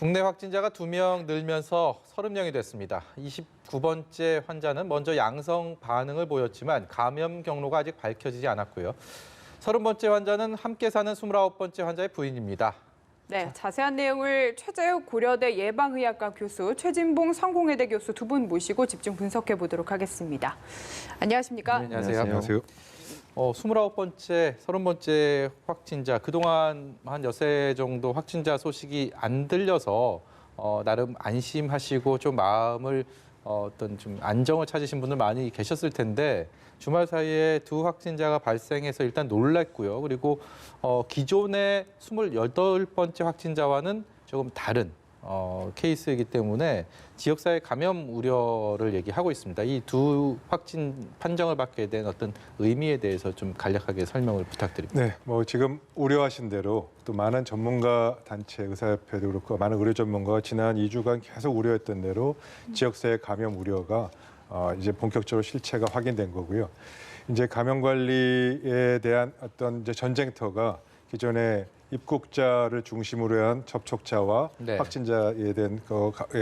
국내 확진자가 2명 늘면서 30명이 됐습니다. 29번째 환자는 먼저 양성 반응을 보였지만 감염 경로가 아직 밝혀지지 않았고요. 30번째 환자는 함께 사는 29번째 환자의 부인입니다. 네, 자세한 내용을 최재욱 고려대 예방의학과 교수, 최진봉 성공회대 교수 두 분 모시고 집중 분석해 보도록 하겠습니다. 안녕하십니까? 네, 안녕하세요. 안녕하세요. 29번째, 30번째 확진자, 그동안 한 여세 정도 확진자 소식이 안 들려서 나름 안심하시고 좀 마음을 어떤 좀 안정을 찾으신 분들 많이 계셨을 텐데 주말 사이에 두 확진자가 발생해서 일단 놀랐고요. 그리고 기존의 28번째 확진자와는 조금 다른 케이스이기 때문에 지역사회 감염 우려를 얘기하고 있습니다. 이 두 확진 판정을 받게 된 어떤 의미에 대해서 좀 간략하게 설명을 부탁드립니다. 네, 지금 우려하신 대로 또 많은 전문가 단체, 의사협회도 그렇고 많은 의료 전문가가 지난 2주간 계속 우려했던 대로 지역사회 감염 우려가 이제 본격적으로 실체가 확인된 거고요. 이제 감염 관리에 대한 어떤 이제 전쟁터가 기존에 입국자를 중심으로 한 접촉자와 네. 확진자에 대한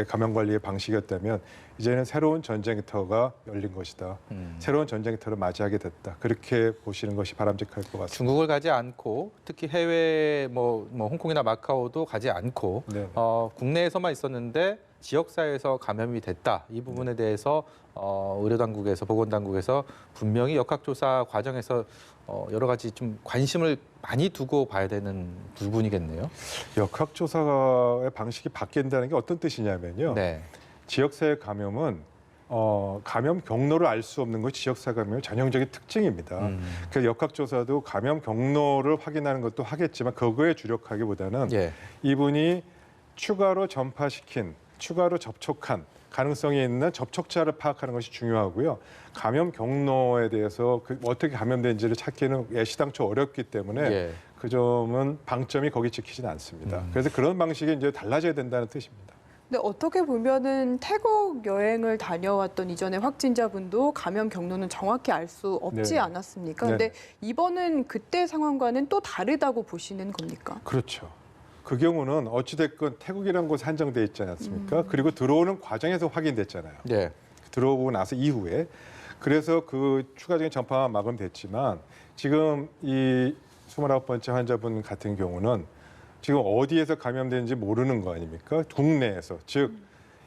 감염 관리의 방식이었다면 이제는 새로운 전쟁터가 열린 것이다. 새로운 전쟁터를 맞이하게 됐다. 그렇게 보시는 것이 바람직할 것 같습니다. 중국을 가지 않고 특히 해외 홍콩이나 마카오도 가지 않고 네. 국내에서만 있었는데 지역사회에서 감염이 됐다. 이 부분에 대해서 의료당국에서 보건당국에서 분명히 역학조사 과정에서 여러 가지 좀 관심을 많이 두고 봐야 되는 부분이겠네요. 역학조사의 방식이 바뀐다는 게 어떤 뜻이냐면요. 네. 지역사회 감염은 감염 경로를 알 수 없는 것이 지역사회 감염의 전형적인 특징입니다. 그래서 역학조사도 감염 경로를 확인하는 것도 하겠지만 그거에 주력하기보다는 예. 이분이 추가로 전파시킨, 추가로 접촉한 가능성이 있는 접촉자를 파악하는 것이 중요하고요. 감염 경로에 대해서 어떻게 감염된지를 찾기는 애시당초 어렵기 때문에 예. 그 점은 방점이 거기 찍히지는 않습니다. 그래서 그런 방식이 이제 달라져야 된다는 뜻입니다. 근데 어떻게 보면은 태국 여행을 다녀왔던 이전의 확진자분도 감염 경로는 정확히 알 수 없지 네. 않았습니까? 네. 근데 이번은 그때 상황과는 또 다르다고 보시는 겁니까? 그렇죠. 그 경우는 어찌됐건 태국이라는 곳에 한정돼 있지 않았습니까? 그리고 들어오는 과정에서 확인됐잖아요. 예. 들어오고 나서 이후에. 그래서 그 추가적인 전파가 막음됐지만 지금 이 29번째 환자분 같은 경우는 지금 어디에서 감염되는지 모르는 거 아닙니까? 국내에서. 즉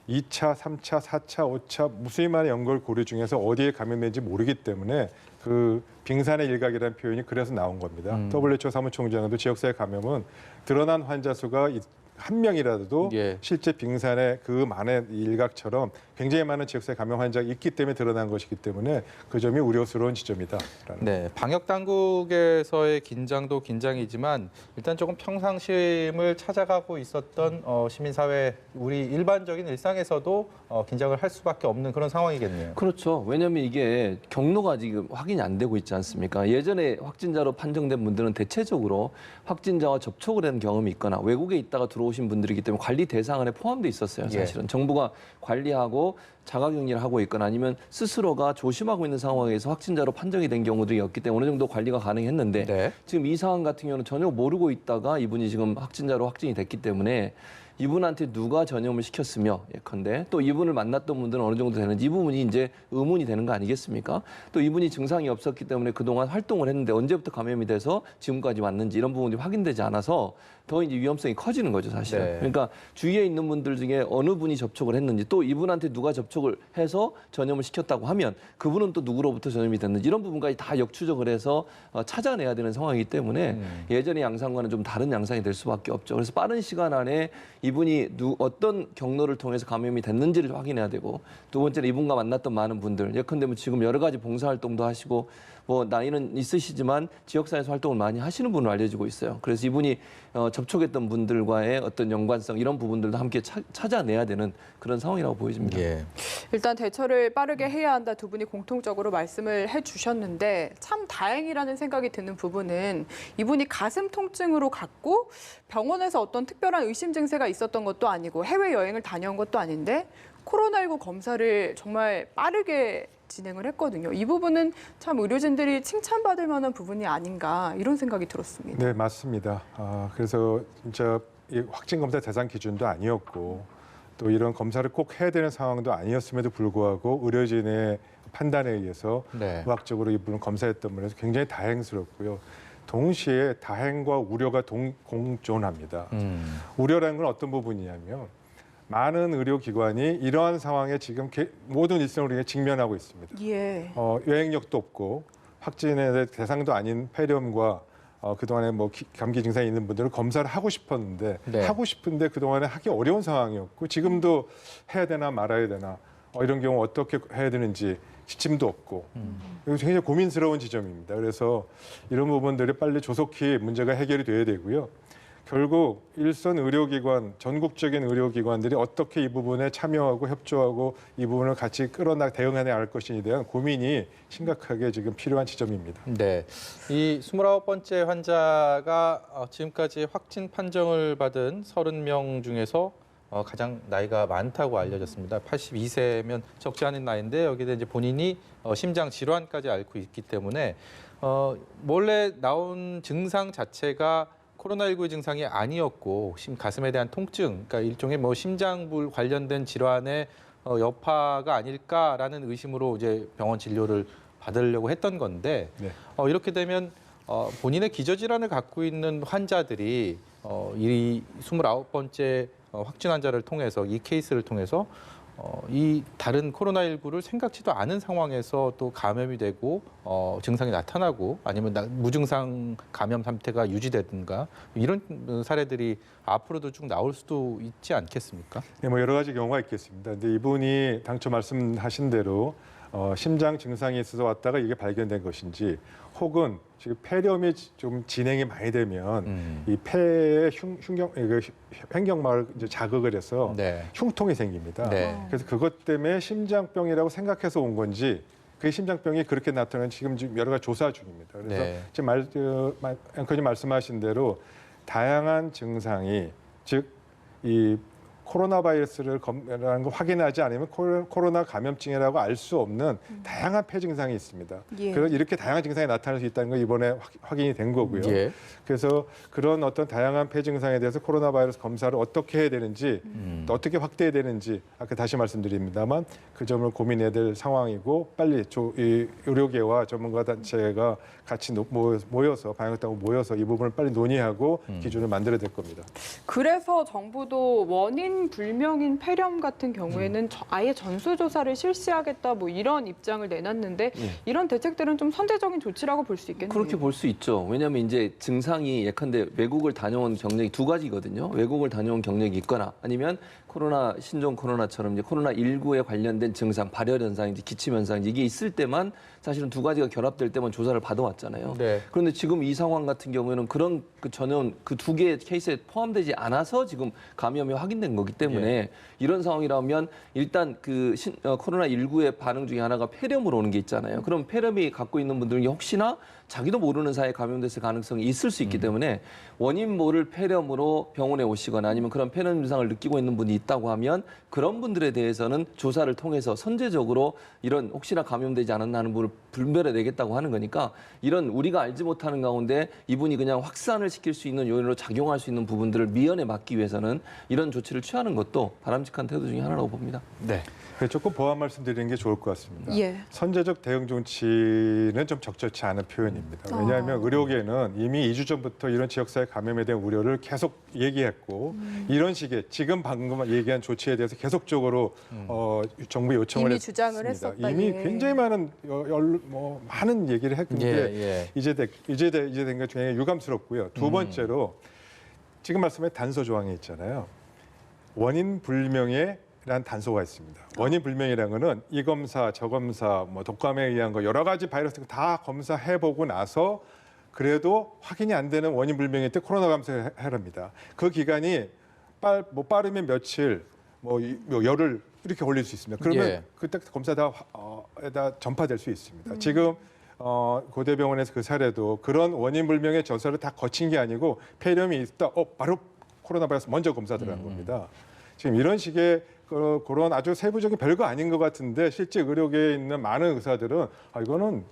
2차, 3차, 4차, 5차 무수히 많은 연결 고리 중에서 어디에 감염된지 모르기 때문에 그 빙산의 일각이라는 표현이 그래서 나온 겁니다. WHO 사무총장도 지역사회 감염은 드러난 환자 수가 한 명이라도 예. 실제 빙산의 그 많은 일각처럼 굉장히 많은 지역사회 감염 환자가 있기 때문에 드러난 것이기 때문에 그 점이 우려스러운 지점이다. 네, 방역 당국에서의 긴장도 긴장이지만 일단 조금 평상심을 찾아가고 있었던 시민사회 우리 일반적인 일상에서도 긴장을 할 수밖에 없는 그런 상황이겠네요. 그렇죠. 왜냐하면 이게 경로가 지금 확인이 안 되고 있지 않습니까? 예전에 확진자로 판정된 분들은 대체적으로 확진자와 접촉을 한 경험이 있거나 외국에 있다가 들어오신 분들이기 때문에 관리 대상 안에 포함돼 있었어요. 사실은 정부가 관리하고 자가격리를 하고 있거나 아니면 스스로가 조심하고 있는 상황에서 확진자로 판정이 된 경우들이었기 때문에 어느 정도 관리가 가능했는데 네. 지금 이 상황 같은 경우는 전혀 모르고 있다가 이분이 지금 확진자로 확진이 됐기 때문에 이분한테 누가 전염을 시켰으며 예컨대 또 이분을 만났던 분들은 어느 정도 되는지 이 부분이 이제 의문이 되는 거 아니겠습니까? 또 이분이 증상이 없었기 때문에 그동안 활동을 했는데 언제부터 감염이 돼서 지금까지 왔는지 이런 부분이 확인되지 않아서 더 이제 위험성이 커지는 거죠, 사실은. 네. 그러니까 주위에 있는 분들 중에 어느 분이 접촉을 했는지 또 이분한테 누가 접촉을 해서 전염을 시켰다고 하면 그분은 또 누구로부터 전염이 됐는지 이런 부분까지 다 역추적을 해서 찾아내야 되는 상황이기 때문에 예전의 양상과는 좀 다른 양상이 될 수밖에 없죠. 그래서 빠른 시간 안에 이분이 어떤 경로를 통해서 감염이 됐는지를 확인해야 되고 두 번째는 이분과 만났던 많은 분들 예컨대 지금 여러 가지 봉사활동도 하시고 나이는 있으시지만 지역사회에서 활동을 많이 하시는 분으로 알려지고 있어요. 그래서 이분이 접촉했던 분들과의 어떤 연관성 이런 부분들도 함께 찾아내야 되는 그런 상황이라고 보여집니다. 예. 일단 대처를 빠르게 해야 한다 두 분이 공통적으로 말씀을 해주셨는데 참 다행이라는 생각이 드는 부분은 이분이 가슴 통증으로 갔고 병원에서 어떤 특별한 의심 증세가 있었던 것도 아니고 해외여행을 다녀온 것도 아닌데 코로나19 검사를 정말 빠르게 진행을 했거든요. 이 부분은 참 의료진들이 칭찬받을 만한 부분이 아닌가 이런 생각이 들었습니다. 네, 맞습니다. 그래서 진짜 이 확진 검사 대상 기준도 아니었고 또 이런 검사를 꼭 해야 되는 상황도 아니었음에도 불구하고 의료진의 판단에 의해서 네. 의학적으로 이분을 검사했던 분에서 굉장히 다행스럽고요. 동시에 다행과 우려가 공존합니다. 우려라는 건 어떤 부분이냐면 많은 의료기관이 이러한 상황에 지금 모든 일선을 우리가 직면하고 있습니다. 예. 여행력도 없고 확진의 대상도 아닌 폐렴과 그동안에 뭐 감기 증상이 있는 분들은 검사를 하고 싶었는데 네. 하고 싶은데 그동안에 하기 어려운 상황이었고 지금도 해야 되나 말아야 되나 이런 경우 어떻게 해야 되는지 지침도 없고 이거 굉장히 고민스러운 지점입니다. 그래서 이런 부분들이 빨리 조속히 문제가 해결이 돼야 되고요. 결국 일선 의료기관, 전국적인 의료기관들이 어떻게 이 부분에 참여하고 협조하고 이 부분을 같이 대응해 나갈 것인지에 대한 고민이 심각하게 지금 필요한 지점입니다. 네. 이 29번째 환자가 지금까지 확진 판정을 받은 30명 중에서 가장 나이가 많다고 알려졌습니다. 82세면 적지 않은 나이인데 여기에 이제 본인이 심장 질환까지 앓고 있기 때문에 몰래 나온 증상 자체가 코로나19 증상이 아니었고 가슴에 대한 통증, 그러니까 일종의 뭐 심장불 관련된 질환의 여파가 아닐까라는 의심으로 이제 병원 진료를 받으려고 했던 건데 네. 이렇게 되면 본인의 기저질환을 갖고 있는 환자들이 이 29번째 확진 환자를 통해서 이 케이스를 통해서 이 다른 코로나19를 생각지도 않은 상황에서 또 감염이 되고 증상이 나타나고 아니면 무증상 감염 상태가 유지되든가 이런 사례들이 앞으로도 쭉 나올 수도 있지 않겠습니까? 네, 뭐 여러 가지 경우가 있겠습니다. 근데 이분이 당초 말씀하신 대로 심장 증상이 있어서 왔다가 이게 발견된 것인지 혹은 지금 폐렴이 좀 진행이 많이 되면 이 폐의 횡격막을 이제 자극을 해서 네. 흉통이 생깁니다. 네. 그래서 그것 때문에 심장병이라고 생각해서 온 건지 그 심장병이 그렇게 나타나는 지금 여러 가지 조사 중입니다. 그래서 네. 지금 앵커님 말씀하신 대로 다양한 증상이 즉 이 코로나 바이러스를 라는 걸 확인하지 않으면 코로나 감염증이라고 알 수 없는 다양한 폐 증상이 있습니다. 예. 그래서 이렇게 다양한 증상이 나타날 수 있다는 건 이번에 확인이 된 거고요. 예. 그래서 그런 어떤 다양한 폐 증상에 대해서 코로나 바이러스 검사를 어떻게 해야 되는지 또 어떻게 확대해야 되는지 아까 다시 말씀드립니다만 그 점을 고민해야 될 상황이고 빨리 이 의료계와 전문가 단체가 같이 모여서 방역당국 모여서 이 부분을 빨리 논의하고 기준을 만들어야 될 겁니다. 그래서 정부도 원인 불명인 폐렴 같은 경우에는 아예 전수조사를 실시하겠다 뭐 이런 입장을 내놨는데 예. 이런 대책들은 좀 선제적인 조치라고 볼 수 있겠네요. 그렇게 볼 수 있죠. 왜냐하면 이제 증상이 예컨대 외국을 다녀온 경력이 두 가지거든요. 외국을 다녀온 경력이 있거나 아니면 코로나 신종 코로나처럼 이제 코로나19에 관련된 증상, 발열 현상인지 기침 현상인지 이게 있을 때만 사실은 두 가지가 결합될 때만 조사를 받아왔잖아요. 네. 그런데 지금 이 상황 같은 경우에는 그런 전혀 그 두 개의 케이스에 포함되지 않아서 지금 감염이 확인된 거기 때문에 이런 상황이라면 일단 코로나19의 반응 중에 하나가 폐렴으로 오는 게 있잖아요. 그럼 폐렴이 갖고 있는 분들 중에 혹시나 자기도 모르는 사이에 감염됐을 가능성이 있을 수 있기 때문에 원인 모를 폐렴으로 병원에 오시거나 아니면 그런 폐렴 증상을 느끼고 있는 분이 있다고 하면 그런 분들에 대해서는 조사를 통해서 선제적으로 이런 혹시나 감염되지 않았나 하는 분을 분별해내겠다고 하는 거니까 이런 우리가 알지 못하는 가운데 이분이 그냥 확산을 시킬 수 있는 요인으로 작용할 수 있는 부분들을 미연에 막기 위해서는 이런 조치를 취하는 것도 바람직한 태도 중에 하나라고 봅니다. 네. 조금 보완 말씀드리는 게 좋을 것 같습니다. 예. 선제적 대응 조치는 좀 적절치 않은 표현입니다. 왜냐하면 의료계는 이미 2주 전부터 이런 지역사회 감염에 대한 우려를 계속 얘기했고 이런 식의 지금 방금 얘기한 조치에 대해서 계속적으로 정부에 요청을 이미 했습니다. 주장을 했었다. 이미 예. 굉장히 많은 많은 얘기를 했는데 이제 된 것 중에 유감스럽고요. 두 번째로 지금 말씀에 단서 조항이 있잖아요. 원인 불명의 라는 단서가 있습니다. 원인 불명이라는 거는 이 검사, 저 검사, 독감에 의한 거 여러 가지 바이러스 다 검사해보고 나서 그래도 확인이 안 되는 원인 불명일 때 코로나 감사하랍니다. 그 기간이 빠르면 며칠, 열흘 이렇게 걸릴 수 있습니다. 그러면 그때 검사 다 전파될 수 있습니다. 지금 고대병원에서 그 사례도 그런 원인 불명의 전설을 다 거친 게 아니고 폐렴이 있다, 바로 코로나 바이러스 먼저 검사 들어간 겁니다. 지금 이런 식의 그런 아주 세부적인 별거 아닌 것 같은데 실제 의료계에 있는 많은 의사들은 이거는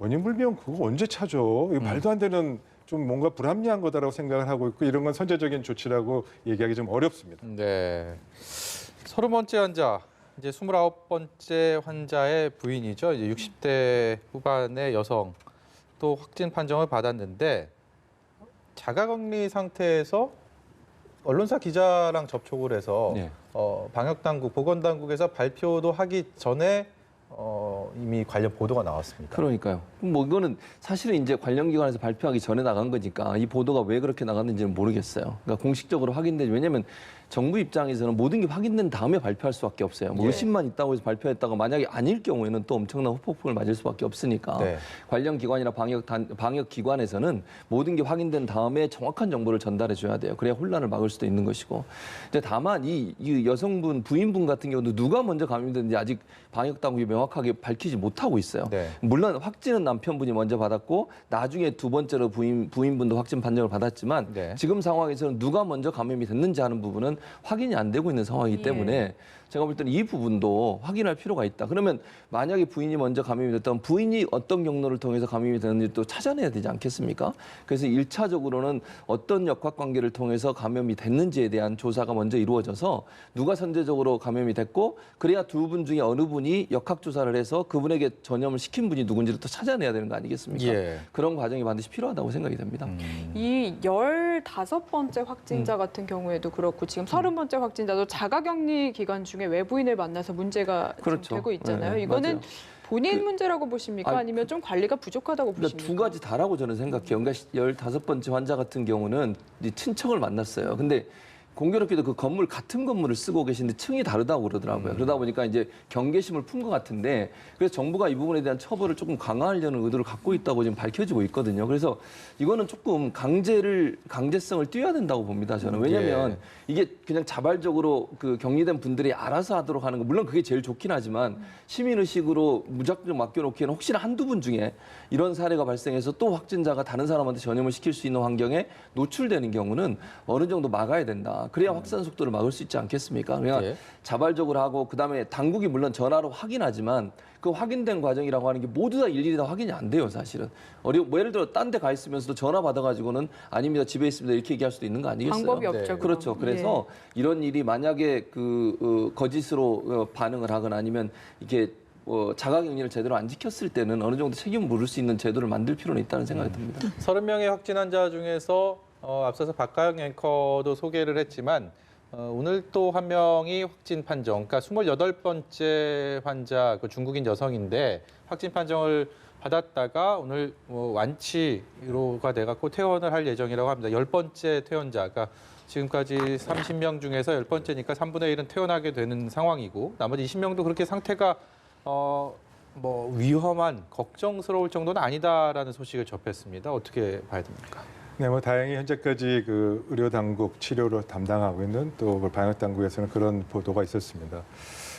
원인 불명 그거 언제 찾아? 이거 말도 안 되는 좀 뭔가 불합리한 거다라고 생각을 하고 있고 이런 건 선제적인 조치라고 얘기하기 좀 어렵습니다. 네. 30번째 환자, 이제 29번째 환자의 부인이죠. 이제 60대 후반의 여성 또 확진 판정을 받았는데 자가격리 상태에서 언론사 기자랑 접촉을 해서 네. 방역 당국, 보건 당국에서 발표도 하기 전에 이미 관련 보도가 나왔습니다. 그러니까요. 뭐 이거는 사실은 이제 관련 기관에서 발표하기 전에 나간 거니까 이 보도가 왜 그렇게 나갔는지는 모르겠어요. 그러니까 공식적으로 확인되지. 왜냐하면 정부 입장에서는 모든 게 확인된 다음에 발표할 수밖에 없어요. 뭐 예. 의심만 있다고 해서 발표했다가 만약에 아닐 경우에는 또 엄청난 후폭풍을 맞을 수밖에 없으니까 네. 관련 기관이나 방역 기관에서는 모든 게 확인된 다음에 정확한 정보를 전달해 줘야 돼요. 그래야 혼란을 막을 수도 있는 것이고. 근데 다만 이 여성분 부인분 같은 경우도 누가 먼저 감염됐는지 아직 방역 당국이 명확하게 밝히지 못하고 있어요. 네. 물론 확진은 남편분이 먼저 받았고 나중에 두 번째로 부인분도 확진 판정을 받았지만 네. 지금 상황에서는 누가 먼저 감염이 됐는지 하는 부분은 확인이 안 되고 있는 상황이기 때문에 제가 볼 때는 이 부분도 확인할 필요가 있다. 그러면 만약에 부인이 먼저 감염이 됐다면 부인이 어떤 경로를 통해서 감염이 됐는지 또 찾아내야 되지 않겠습니까? 그래서 1차적으로는 어떤 역학관계를 통해서 감염이 됐는지에 대한 조사가 먼저 이루어져서 누가 선제적으로 감염이 됐고 그래야 두 분 중에 어느 분이 역학조사를 해서 그분에게 전염을 시킨 분이 누군지를 또 찾아내야 되는 거 아니겠습니까? 예. 그런 과정이 반드시 필요하다고 생각이 됩니다. 이 15번째 확진자 같은 경우에도 그렇고 지금 30번째 확진자도 자가격리 기간 중에 외부인을 만나서 문제가 좀 그렇죠. 되고 있잖아요. 네, 이거는 맞아요. 본인 문제라고 보십니까? 아니, 아니면 좀 관리가 부족하다고 그러니까 보십니까? 두 가지 다라고 저는 생각해요. 그러니까 15번째 환자 같은 경우는 이 친척을 만났어요. 근데 공교롭게도 그 건물 같은 건물을 쓰고 계신데 층이 다르다고 그러더라고요. 그러다 보니까 이제 경계심을 푼 것 같은데 그래서 정부가 이 부분에 대한 처벌을 조금 강화하려는 의도를 갖고 있다고 지금 밝혀지고 있거든요. 그래서 이거는 조금 강제성을 띄워야 된다고 봅니다. 저는 왜냐하면 이게 그냥 자발적으로 그 격리된 분들이 알아서 하도록 하는 거 물론 그게 제일 좋긴 하지만 시민 의식으로 무작정 맡겨놓기에는 혹시나 한두 분 중에 이런 사례가 발생해서 또 확진자가 다른 사람한테 전염을 시킬 수 있는 환경에 노출되는 경우는 어느 정도 막아야 된다. 그래야 확산 속도를 막을 수 있지 않겠습니까? 그러니까 예. 자발적으로 하고 그다음에 당국이 물론 전화로 확인하지만 그 확인된 과정이라고 하는 게 모두 다 일일이 다 확인이 안 돼요, 사실은. 뭐 예를 들어 딴 데 가 있으면서도 전화 받아가지고는 아닙니다, 집에 있습니다 이렇게 얘기할 수도 있는 거 아니겠어요? 방법이 네. 없죠. 그렇죠. 그럼. 그래서 이런 일이 만약에 거짓으로 반응을 하거나 아니면 이게 자가격리를 제대로 안 지켰을 때는 어느 정도 책임을 물을 수 있는 제도를 만들 필요는 있다는 생각이 듭니다. 30명의 확진 환자 중에서 앞서서 박가영 앵커도 소개를 했지만 오늘 또 한 명이 확진 판정, 그러니까 28번째 환자, 그 중국인 여성인데 확진 판정을 받았다가 오늘 완치로가 돼갖고 퇴원을 할 예정이라고 합니다. 10번째 퇴원자, 그러니까 지금까지 30명 중에서 10번째니까 3분의 1은 퇴원하게 되는 상황이고 나머지 20명도 그렇게 상태가 위험한, 걱정스러울 정도는 아니다라는 소식을 접했습니다. 어떻게 봐야 됩니까? 네, 뭐 다행히 현재까지 그 의료 당국 치료를 담당하고 있는 또 방역 당국에서는 그런 보도가 있었습니다.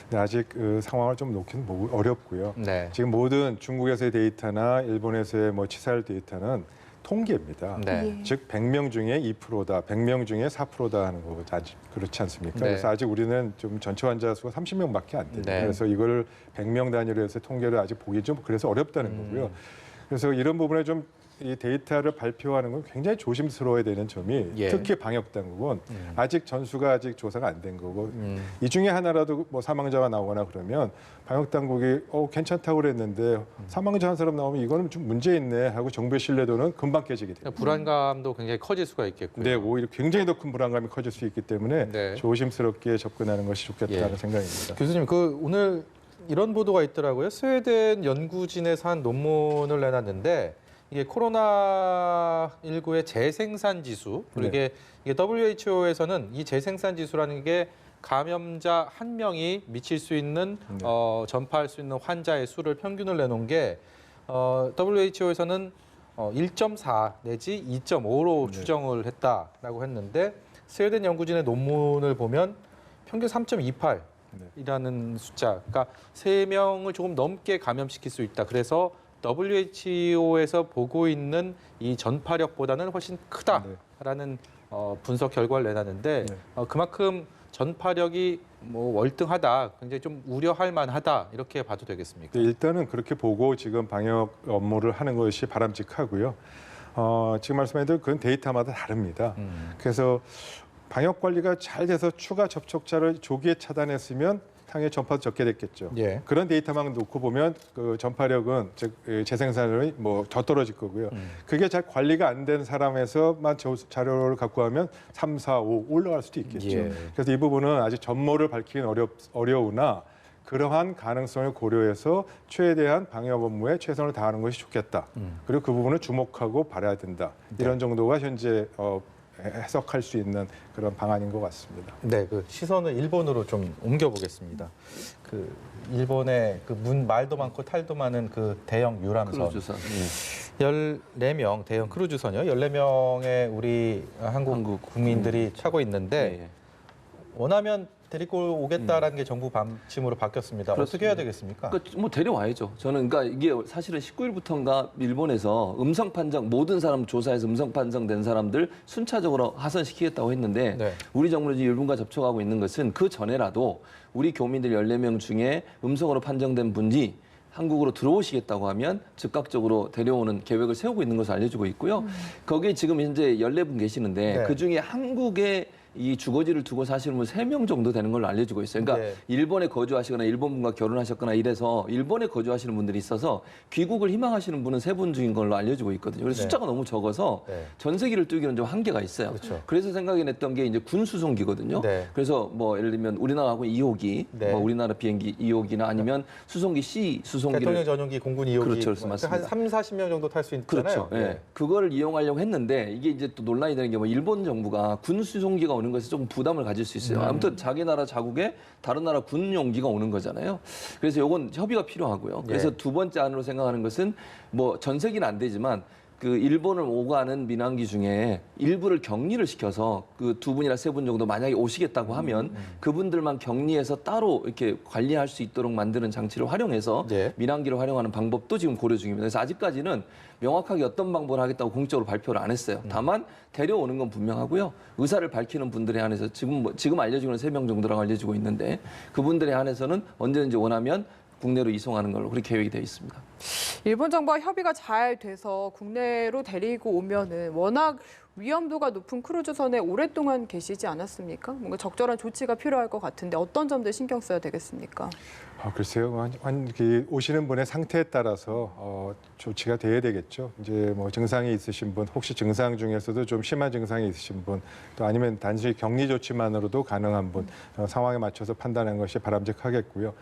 근데 아직 그 상황을 좀 놓기는 어렵고요. 네. 지금 모든 중국에서의 데이터나 일본에서의 치살 데이터는 통계입니다. 네. 즉 100명 중에 2%다, 100명 중에 4%다 하는 거 아직 그렇지 않습니까? 네. 그래서 아직 우리는 좀 전체 환자 수가 30명밖에 안 돼요. 네. 그래서 이걸 100명 단위로 해서 통계를 아직 보기 좀 그래서 어렵다는 거고요. 그래서 이런 부분에 좀 이 데이터를 발표하는 건 굉장히 조심스러워야 되는 점이 예. 특히 방역 당국은 아직 전수가 아직 조사가 안 된 거고 이 중에 하나라도 사망자가 나오거나 그러면 방역 당국이 괜찮다고 그랬는데 사망자 한 사람 나오면 이거는 좀 문제 있네 하고 정부의 신뢰도는 금방 깨지게 돼요. 불안감도 굉장히 커질 수가 있겠고요. 네, 오히려 굉장히 더 큰 불안감이 커질 수 있기 때문에 네. 조심스럽게 접근하는 것이 좋겠다는 예. 생각입니다. 교수님, 오늘 이런 보도가 있더라고요. 스웨덴 연구진에서 한 논문을 내놨는데 이게 코로나19의 재생산 지수, 그리고 이게 WHO에서는 이 재생산 지수라는 게 감염자 한 명이 미칠 수 있는 전파할 수 있는 환자의 수를 평균을 내놓은 게 WHO에서는 1.4 내지 2.5로 추정을 했다라고 했는데 스웨덴 연구진의 논문을 보면 평균 3.28이라는 숫자, 그러니까 3명을 조금 넘게 감염시킬 수 있다. 그래서 WHO에서 보고 있는 이 전파력보다는 훨씬 크다라는 분석 결과를 내놨는데 그만큼 전파력이 월등하다, 굉장히 좀 우려할 만하다 이렇게 봐도 되겠습니까? 일단은 그렇게 보고 지금 방역 업무를 하는 것이 바람직하고요. 지금 말씀하신 대로 그건 데이터마다 다릅니다. 그래서 방역 관리가 잘 돼서 추가 접촉자를 조기에 차단했으면 당연히 전파도 적게 됐겠죠. 예. 그런 데이터만 놓고 보면 그 전파력은 즉 재생산률이 뭐 더 떨어질 거고요. 그게 잘 관리가 안 된 사람에서만 자료를 갖고 하면 3, 4, 5 올라갈 수도 있겠죠. 예. 그래서 이 부분은 아직 전모를 밝히긴 어려우나 그러한 가능성을 고려해서 최대한 방역 업무에 최선을 다하는 것이 좋겠다. 그리고 그 부분을 주목하고 바라야 된다. 이런 정도가 현재 해석할 수 있는 그런 방안인 것 같습니다. 네, 그 시선을 일본으로 좀 옮겨보겠습니다. 그 일본의 그 말도 많고 탈도 많은 그 대형 유람선 크루즈선. 예. 14명 대형 크루즈선이요. 14명의 우리 한국 국민들이 타고 있는데 예. 원하면 데리고 오겠다라는 게 정부 방침으로 바뀌었습니다. 그렇습니다. 어떻게 해야 되겠습니까? 그러니까 뭐 데려와야죠. 저는 그러니까 이게 사실은 19일부터인가 일본에서 음성 판정 모든 사람 조사해서 음성 판정된 사람들 순차적으로 하선시키겠다고 했는데 네. 우리 정부는 지금 일본과 접촉하고 있는 것은 그 전에라도 우리 교민들 14명 중에 음성으로 판정된 분이 한국으로 들어오시겠다고 하면 즉각적으로 데려오는 계획을 세우고 있는 것을 알려주고 있고요. 거기에 지금 현재 14분 계시는데 네. 그중에 한국에 이 주거지를 두고 사시는 분 3명 정도 되는 걸로 알려지고 있어요. 그러니까 네. 일본에 거주하시거나 일본 분과 결혼하셨거나 이래서 일본에 거주하시는 분들이 있어서 귀국을 희망하시는 분은 3분 중인 걸로 알려지고 있거든요. 그래서 네. 숫자가 너무 적어서 네. 전세기를 뚫기는 좀 한계가 있어요. 그렇죠. 그래서 생각이 냈던 게 이제 군 수송기거든요. 네. 그래서 뭐 예를 들면 우리나라하고 2호기, 네. 뭐 우리나라 비행기 2호기나 아니면 수송기 C 수송기를 대통령 전용기 공군 2호기 그렇죠, 맞습니다. 한 3, 40명 정도 탈 수 있잖아요. 그렇죠. 예. 그거를 이용하려고 했는데 이게 이제 또 논란이 되는 게 뭐 일본 정부가 군 수송기가 오는 것에 조금 부담을 가질 수 있어요. 아무튼 자기 나라 자국에 다른 나라 군 용기가 오는 거잖아요. 그래서 이건 협의가 필요하고요. 그래서 예. 두 번째 안으로 생각하는 것은 뭐 전세기는 안 되지만 그 일본을 오가는 민항기 중에 일부를 격리를 시켜서 그 2분이나 3분 정도 만약에 오시겠다고 하면 그분들만 격리해서 따로 이렇게 관리할 수 있도록 만드는 장치를 활용해서 예. 민항기를 활용하는 방법도 지금 고려 중입니다. 그래서 아직까지는 명확하게 어떤 방법을 하겠다고 공적으로 발표를 안 했어요. 다만 데려오는 건 분명하고요. 의사를 밝히는 분들에 한해서 지금 알려지고는 3명 정도라고 알려지고 있는데 그분들에 한해서는 언제든지 원하면 국내로 이송하는 걸로 그렇게 계획이 되어 있습니다. 일본 정부와 협의가 잘 돼서 국내로 데리고 오면은 워낙 위험도가 높은 크루즈선에 오랫동안 계시지 않았습니까? 뭔가 적절한 조치가 필요할 것 같은데 어떤 점들 신경 써야 되겠습니까? 글쎄요. 오시는 분의 상태에 따라서 조치가 돼야 되겠죠. 이제 뭐 증상이 있으신 분, 혹시 증상 중에서도 좀 심한 증상이 있으신 분, 또 아니면 단순히 격리 조치만으로도 가능한 분, 상황에 맞춰서 판단하는 것이 바람직하겠고요.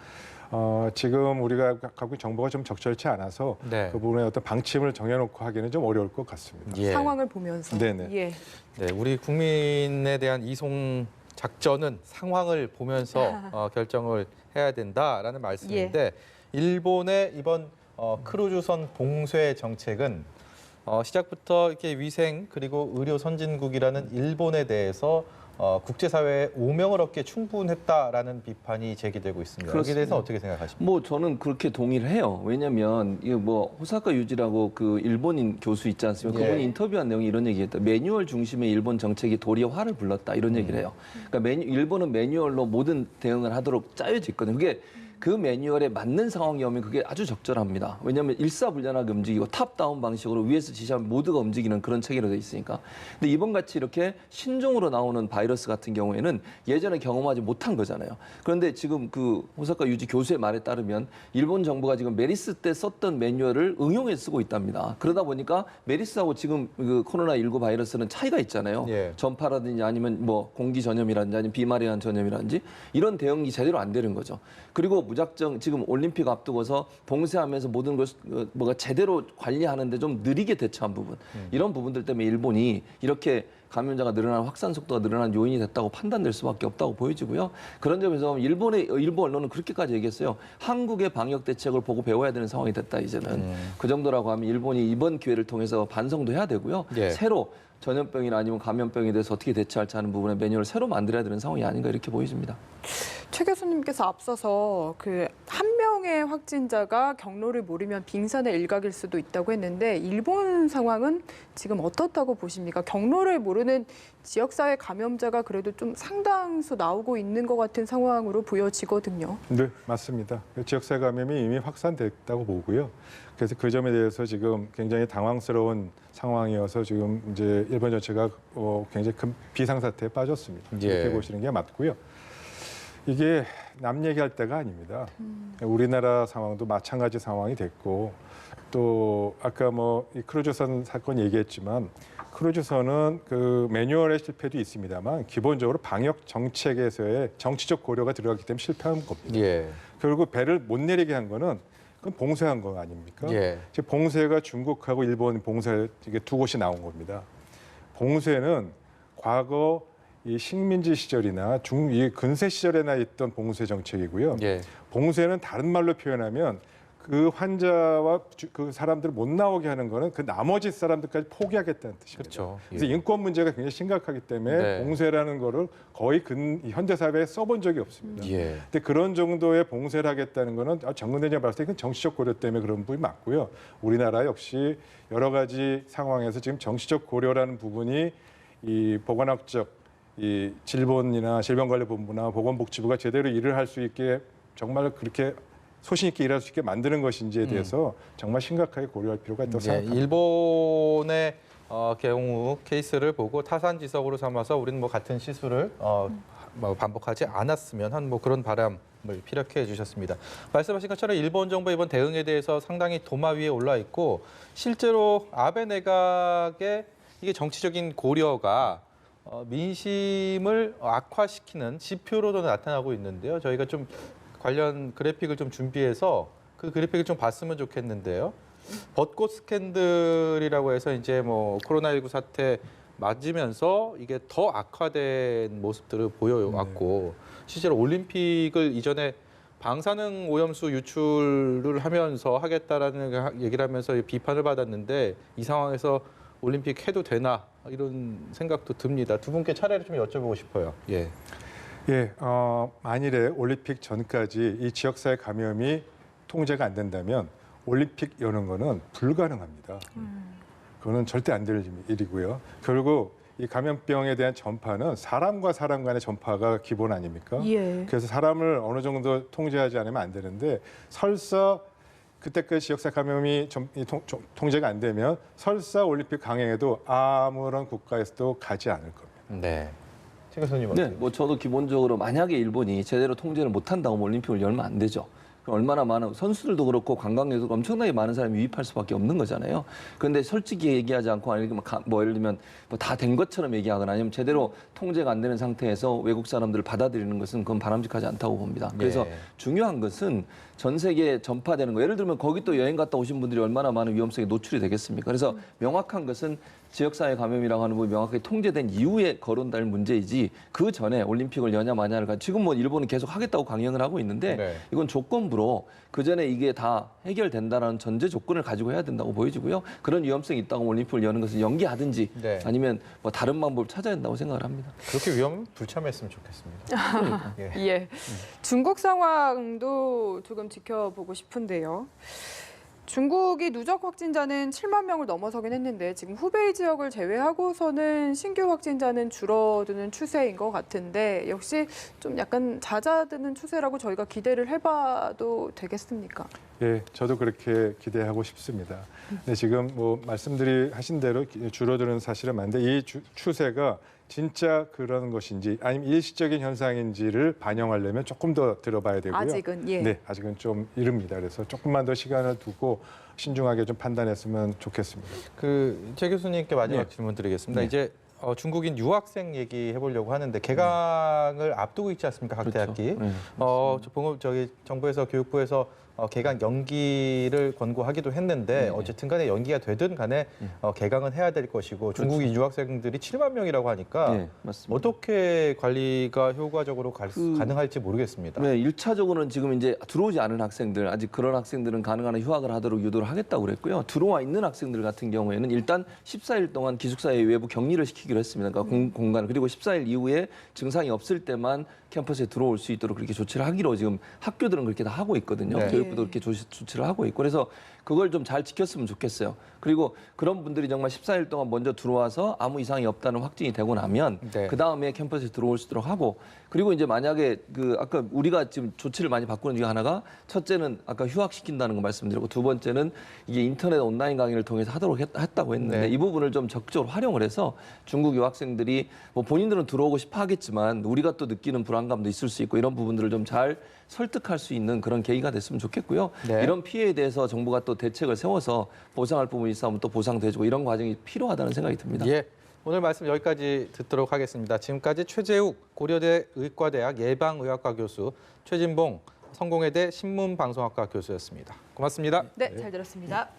지금 우리가 갖고 있는 정보가 좀 적절치 않아서 네. 그 부분에 어떤 방침을 정해놓고 하기는 좀 어려울 것 같습니다. 예. 상황을 보면서. 네네. 예. 네, 우리 국민에 대한 이송 작전은 상황을 보면서 결정을 해야 된다라는 말씀인데 일본의 이번 크루즈선 봉쇄 정책은 시작부터 이렇게 위생 그리고 의료 선진국이라는 일본에 대해서 국제사회에 오명을 얻기에 충분했다라는 비판이 제기되고 있습니다. 여기에 대해서 어떻게 생각하십니까? 뭐 저는 그렇게 동의를 해요. 왜냐하면 이게 뭐 호사카 유지라고 그 일본인 교수 있지 않습니까? 예. 그분이 인터뷰한 내용이 이런 얘기했다. 매뉴얼 중심의 일본 정책이 도리어 화를 불렀다 이런 얘기를 해요. 그러니까 일본은 매뉴얼로 모든 대응을 하도록 짜여져 있거든요. 그게 그 매뉴얼에 맞는 상황이 오면 그게 아주 적절합니다. 왜냐하면 일사불란하게 움직이고 탑다운 방식으로 위에서 지시하면 모두가 움직이는 그런 체계로 돼 있으니까. 근데 이번 같이 이렇게 신종으로 나오는 바이러스 같은 경우에는 예전에 경험하지 못한 거잖아요. 그런데 지금 그 호사카 유지 교수의 말에 따르면 일본 정부가 지금 메리스 때 썼던 매뉴얼을 응용해 쓰고 있답니다. 그러다 보니까 메리스하고 지금 그 코로나19 바이러스는 차이가 있잖아요. 예. 전파라든지 아니면 뭐 공기 전염이라든지 아니면 비말이란 전염이라든지 이런 대응이 제대로 안 되는 거죠. 그리고 무작정 지금 올림픽 앞두고서 봉쇄하면서 모든 걸 뭐가 제대로 관리하는데 좀 느리게 대처한 부분 이런 부분들 때문에 일본이 이렇게 감염자가 늘어나는 확산 속도가 늘어나는 요인이 됐다고 판단될 수밖에 없다고 보여지고요. 그런 점에서 일본 언론은 그렇게까지 얘기했어요. 한국의 방역 대책을 보고 배워야 되는 상황이 됐다 이제는. 그 정도라고 하면 일본이 이번 기회를 통해서 반성도 해야 되고요. 예. 새로 전염병이나 아니면 감염병에 대해서 어떻게 대처할지 하는 부분에 매뉴얼을 새로 만들어야 되는 상황이 아닌가 이렇게 보여집니다. 최 교수님께서 앞서서 그 한 명의 명의 확진자가 경로를 모르면 빙산의 일각일 수도 있다고 했는데 일본 상황은 지금 어떻다고 보십니까? 경로를 모르는 지역사회 감염자가 그래도 좀 상당수 나오고 있는 것 같은 상황으로 보여지거든요. 네, 맞습니다. 지역사회 감염이 이미 확산됐다고 보고요. 그래서 그 점에 대해서 지금 굉장히 당황스러운 상황이어서 지금 이제 일본 전체가 굉장히 큰 비상사태에 빠졌습니다. 예. 이렇게 보시는 게 맞고요. 이게 남 얘기할 때가 아닙니다. 우리나라 상황도 마찬가지 상황이 됐고 또 아까 뭐 이 크루즈선 사건 얘기했지만 크루즈선은 그 매뉴얼의 실패도 있습니다만 기본적으로 방역 정책에서의 정치적 고려가 들어갔기 때문에 실패한 겁니다. 예. 결국 배를 못 내리게 한 거는 그건 봉쇄한 거 아닙니까? 예. 지금 봉쇄가 중국하고 일본 봉쇄 이게 두 곳이 나온 겁니다. 봉쇄는 과거 이 식민지 시절이나 이 근세 시절에나 있던 봉쇄 정책이고요. 예. 봉쇄는 다른 말로 표현하면 그 환자와 그 사람들을 못 나오게 하는 거는 그 나머지 사람들까지 포기하겠다는 뜻입니다. 그렇죠. 그래서 예. 인권 문제가 굉장히 심각하기 때문에 네. 봉쇄라는 거를 거의 현대 사회에 써본 적이 없습니다. 예. 근데 그런 정도의 봉쇄를 하겠다는 거는 정근대장 봤을 때 그건 정치적 고려 때문에 그런 부분이 맞고요. 우리나라 역시 여러 가지 상황에서 지금 정치적 고려라는 부분이 이 보건학적 이 질본이나 질병관리본부나 보건복지부가 제대로 일을 할 수 있게 정말 그렇게 소신 있게 일할 수 있게 만드는 것인지에 대해서 정말 심각하게 고려할 필요가 있다고 예, 생각합니다. 일본의 경우 케이스를 보고 타산지석으로 삼아서 우리는 뭐 같은 시술을 뭐 반복하지 않았으면 한 뭐 그런 바람을 피력해 주셨습니다. 말씀하신 것처럼 일본 정부 이번 대응에 대해서 상당히 도마 위에 올라 있고 실제로 아베 내각의 이게 정치적인 고려가 민심을 악화시키는 지표로도 나타나고 있는데요. 저희가 좀 관련 그래픽을 좀 준비해서 그 그래픽을 좀 봤으면 좋겠는데요. 벚꽃 스캔들이라고 해서 이제 뭐 코로나19 사태 맞으면서 이게 더 악화된 모습들을 보여왔고 실제로 올림픽을 이전에 방사능 오염수 유출을 하면서 하겠다라는 얘기를 하면서 비판을 받았는데 이 상황에서 올림픽 해도 되나 이런 생각도 듭니다. 두 분께 차례를 좀 여쭤보고 싶어요. 예. 예, 만일에 올림픽 전까지 이 지역사회 감염이 통제가 안 된다면 올림픽 여는 거는 불가능합니다. 그거는 절대 안 될 일이고요. 결국 이 감염병에 대한 전파는 사람과 사람 간의 전파가 기본 아닙니까? 예. 그래서 사람을 어느 정도 통제하지 않으면 안 되는데 설사 그때까지 지역사회 감염이 통제가 안 되면 설사 올림픽 강행해도 아무런 국가에서도 가지 않을 겁니다. 네. 최 교수님 네, 어떻게 뭐 저도 기본적으로 만약에 일본이 제대로 통제를 못한다고 올림픽을 열면 안 되죠. 그럼 얼마나 많은 선수들도 그렇고 관광객도 엄청나게 많은 사람이 유입할 수밖에 없는 거잖아요. 그런데 솔직히 얘기하지 않고 아니면 뭐 예를 들면 뭐 다 된 것처럼 얘기하거나 아니면 제대로 통제가 안 되는 상태에서 외국 사람들을 받아들이는 것은 그건 바람직하지 않다고 봅니다. 그래서 네. 중요한 것은 전 세계에 전파되는 거. 예를 들면 거기 또 여행 갔다 오신 분들이 얼마나 많은 위험성에 노출이 되겠습니까? 그래서 명확한 것은 지역사회 감염이라고 하는 부분이 명확하게 통제된 이후에 거론될 문제이지 그 전에 올림픽을 여냐 마냐를 지금 뭐 일본은 계속 하겠다고 강행을 하고 있는데 네. 이건 조건부로 그 전에 이게 다 해결된다는 전제 조건을 가지고 해야 된다고 보여지고요. 그런 위험성이 있다고 올림픽을 여는 것을 연기하든지 네. 아니면 뭐 다른 방법을 찾아야 된다고 생각을 합니다. 그렇게 위험하면 불참했으면 좋겠습니다. 예. 예. 중국 상황도 조금 지켜보고 싶은데요. 중국이 누적 확진자는 7만 명을 넘어서긴 했는데 지금 후베이 지역을 제외하고서는 신규 확진자는 줄어드는 추세인 것 같은데 역시 좀 약간 잦아드는 추세라고 저희가 기대를 해봐도 되겠습니까? 예, 저도 그렇게 기대하고 싶습니다. 근데 지금 뭐 하신 대로 줄어드는 사실은 맞는데 이 추세가 진짜 그런 것인지 아니면 일시적인 현상인지를 반영하려면 조금 더 들어봐야 되고요. 아직은 예. 네, 아직은 좀 이릅니다. 그래서 조금만 더 시간을 두고 신중하게 좀 판단했으면 좋겠습니다. 최 교수님께 마지막 네. 질문 드리겠습니다. 네. 이제 중국인 유학생 얘기해 보려고 하는데 개강을 앞두고 있지 않습니까? 각 대학기. 네. 저기 정부에서 교육부에서 개강 연기를 권고하기도 했는데 네. 어쨌든 간에 연기가 되든 간에 개강은 해야 될 것이고 중국인 유학생들이 7만 명이라고 하니까 네, 맞습니다. 어떻게 관리가 효과적으로 가능할지 모르겠습니다. 네, 1차적으로는 지금 이제 들어오지 않은 학생들, 아직 그런 학생들은 가능한 휴학을 하도록 유도를 하겠다고 그랬고요. 들어와 있는 학생들 같은 경우에는 일단 14일 동안 기숙사에 외부 격리를 시키겠다. 지키기로 했습니다. 그러니까 공간 그리고 14일 이후에 증상이 없을 때만 캠퍼스에 들어올 수 있도록 그렇게 조치를 하기로 지금 학교들은 그렇게 다 하고 있거든요. 네. 교육부도 그렇게 조치를 하고 있고 그래서 그걸 좀 잘 지켰으면 좋겠어요. 그리고 그런 분들이 정말 14일 동안 먼저 들어와서 아무 이상이 없다는 확진이 되고 나면 네. 그 다음에 캠퍼스에 들어올 수 있도록 하고 그리고 이제 만약에 아까 우리가 지금 조치를 많이 바꾸는 중에 하나가 첫째는 아까 휴학시킨다는 거 말씀드렸고 두 번째는 이게 인터넷 온라인 강의를 통해서 하도록 했다고 했는데 네. 이 부분을 좀 적극적으로 활용을 해서 중국 유학생들이 뭐 본인들은 들어오고 싶어 하겠지만 우리가 또 느끼는 불안감도 있을 수 있고 이런 부분들을 좀 잘 설득할 수 있는 그런 계기가 됐으면 좋겠고요. 네. 이런 피해에 대해서 정부가 또 대책을 세워서 보상할 부분이 있으면 또 보상도 해주고 이런 과정이 필요하다는 생각이 듭니다. 예. 오늘 말씀 여기까지 듣도록 하겠습니다. 지금까지 최재욱 고려대 의과대학 예방의학과 교수, 최진봉 성공회대 신문방송학과 교수였습니다. 고맙습니다. 네, 잘 들었습니다.